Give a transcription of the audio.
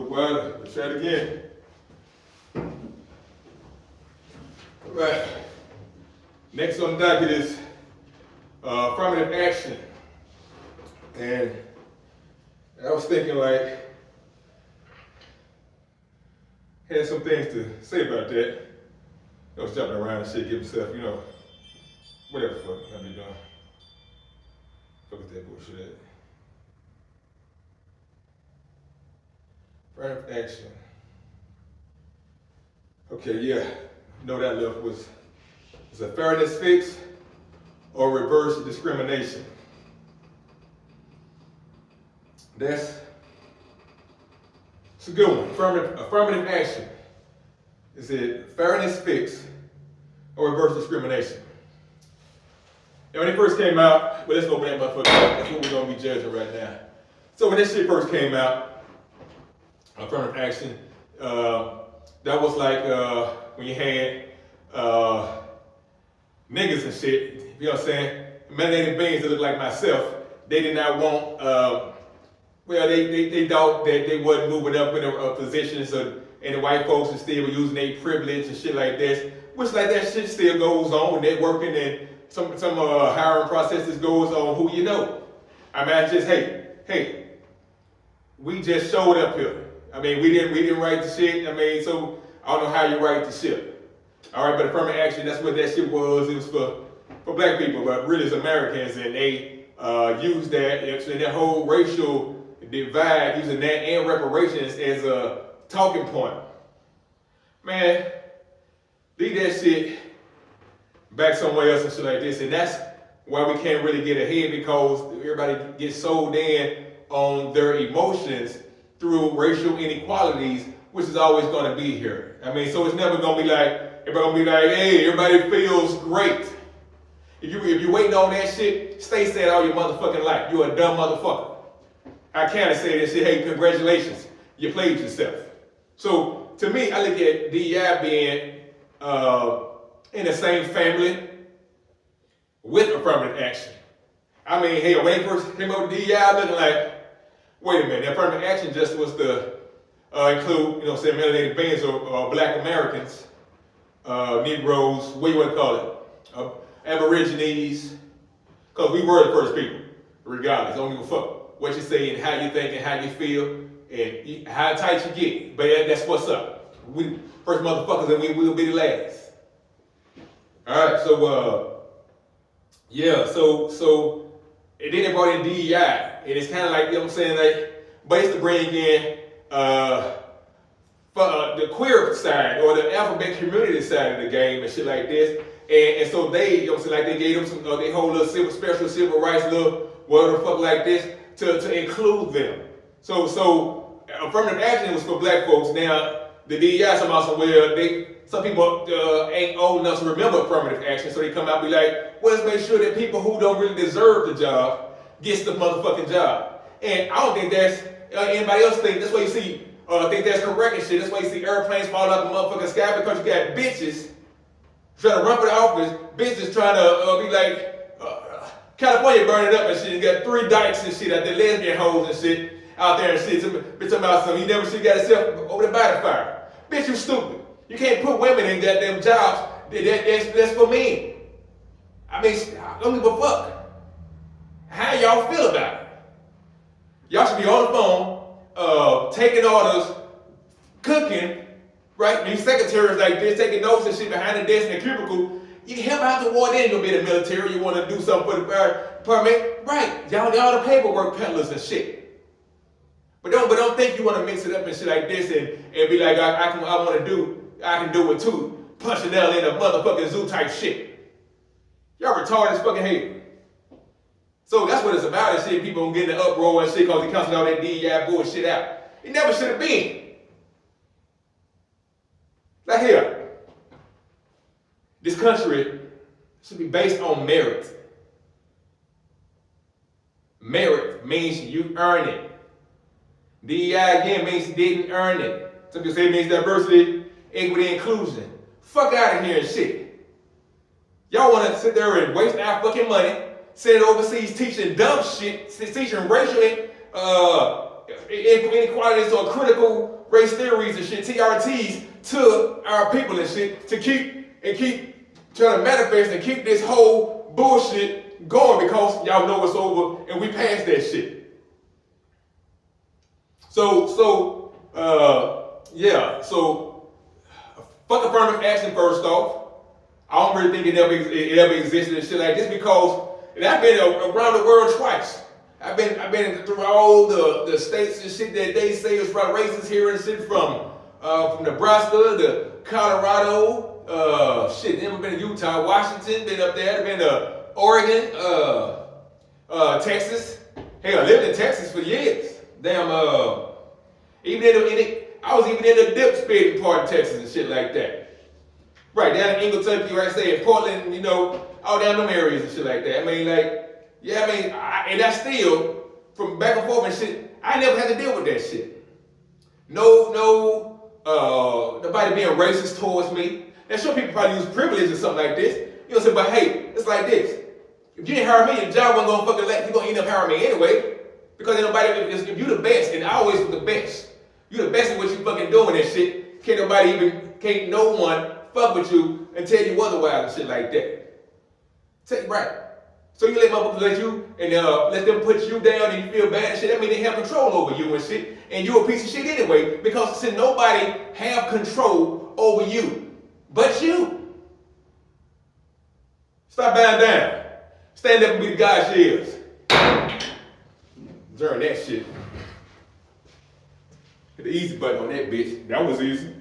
Well, let's try it again. All right. Next on the docket is affirmative action. And I was thinking had some things to say about that. I was jumping around and shit, give myself, whatever the fuck I be doing. Fuck with that bullshit at. Affirmative action. Okay, yeah. Know that left was a fairness fix or reverse discrimination. It's a good one. Affirmative action. Is it fairness fix or reverse discrimination? And when it first came out, well, let's go with that motherfucker. That's what we're gonna be judging right now. So when this shit first came out, affirmative action, that was like when you had niggas and shit, you know what I'm saying? Melanated beings that look like myself, they did not want, they thought that they wasn't moving up in a position, so, and the white folks and still were using their privilege and shit like this, which like that shit still goes on, networking and some hiring processes goes on, who you know. I mean, I just, hey, we just showed up here. I mean, we didn't write the shit. I mean, so I don't know how you write the shit. All right, but affirmative action, that's what that shit was. It was for black people, but really it's Americans, and they used that, and that whole racial divide, using that and reparations as a talking point. Man, leave that shit back somewhere else and shit like this, and that's why we can't really get ahead, because everybody gets sold in on their emotions through racial inequalities, which is always going to be here. I mean, so it's never going to be like, everybody gonna be like, hey, everybody feels great. If you're waiting on that shit, stay sad all your motherfucking life. You're a dumb motherfucker. I can't say that shit, hey, congratulations, you played yourself. So to me, I look at D.E.I being in the same family with affirmative action. I mean, hey, when they first came up with D.E.I, looking like, wait a minute, affirmative action just was to include, melanated beings or black Americans, Negroes, what do you want to call it? Aborigines, because we were the first people, regardless. Don't give a fuck what you say and how you think and how you feel and how tight you get. But that's what's up. We first motherfuckers and we will be the last. All right, so and then they brought in D.E.I, and it's kind of like, what I'm saying, like, basically to bring in the queer side or the alphabet community side of the game and shit like this. And so they, like they gave them some, they whole little special civil rights, little whatever the fuck like this to include them. So affirmative action was for black folks. Now, the D.E.I some people ain't old enough to remember affirmative action, so they come out and be like, well, let's make sure that people who don't really deserve the job gets the motherfucking job. And I don't think that's, anybody else think, that's why you see, think that's correct and shit. That's why you see airplanes falling out the motherfucking sky, because you got bitches trying to run for the office, bitches trying to be like, California burning up and shit. You got 3 dykes and shit out there, lesbian hoes and shit out there and shit. Bitch talking about something, you never see got itself over the body fire. Bitch, you stupid. You can't put women in goddamn jobs. That's for men. I mean, I don't give a fuck. How y'all feel about it? Y'all should be on the phone, taking orders, cooking, right? These secretaries like this, taking notes and shit behind the desk in the cubicle. You can help out the war, then you'll be in the military. You want to do something for the fire department, right? Y'all the paperwork peddlers and shit. But don't think you want to mix it up and shit like this and be like, I can do it too. Punch a nail in a motherfucking zoo type shit. Y'all retarded as fucking hell. So that's what it's about and shit. People getting the uproar and shit because they canceled all that D.E.I bullshit out. It never should have been. Like here, this country should be based on merit. Merit means you earn it. D.E.I again means you didn't earn it. Some people say it means diversity, equity, inclusion. Fuck out of here and shit. Y'all want to sit there and waste our fucking money, send overseas teaching dumb shit, teaching racial inequalities or critical race theories and shit, TRTs, to our people and shit, to keep trying to manifest and keep this whole bullshit going, because y'all know it's over and we passed that shit. So fuck affirmative action first off. I don't really think it ever existed and shit like this, because I've been around the world twice. I've been through all the states and shit that they say is from racist here and shit, from Nebraska to Colorado, then been to Utah, Washington, been up there, been to Oregon, Texas. Hell, I lived in Texas for years. Damn, I was even in the dip spitting part of Texas and shit like that. Right, down in Engle, Turkey, right, say in Portland, all down them areas and shit like that. And that's still, from back and forth and shit, I never had to deal with that shit. Nobody being racist towards me. Now, sure, people probably use privilege or something like this. But hey, it's like this. If you didn't hire me, your job wasn't gonna fucking you're gonna end up hiring me anyway. Because ain't nobody, if you the best, and I always was the best. You the best at what you fucking doing and shit. Can't no one fuck with you and tell you otherwise and shit like that. Right. So you let motherfuckers let you and let them put you down and you feel bad and shit. That means they have control over you and shit. And you a piece of shit anyway, because since nobody have control over you but you. Stop bowing down. Stand up and be the guy she is. During that shit. Hit the easy button on that bitch. That was easy.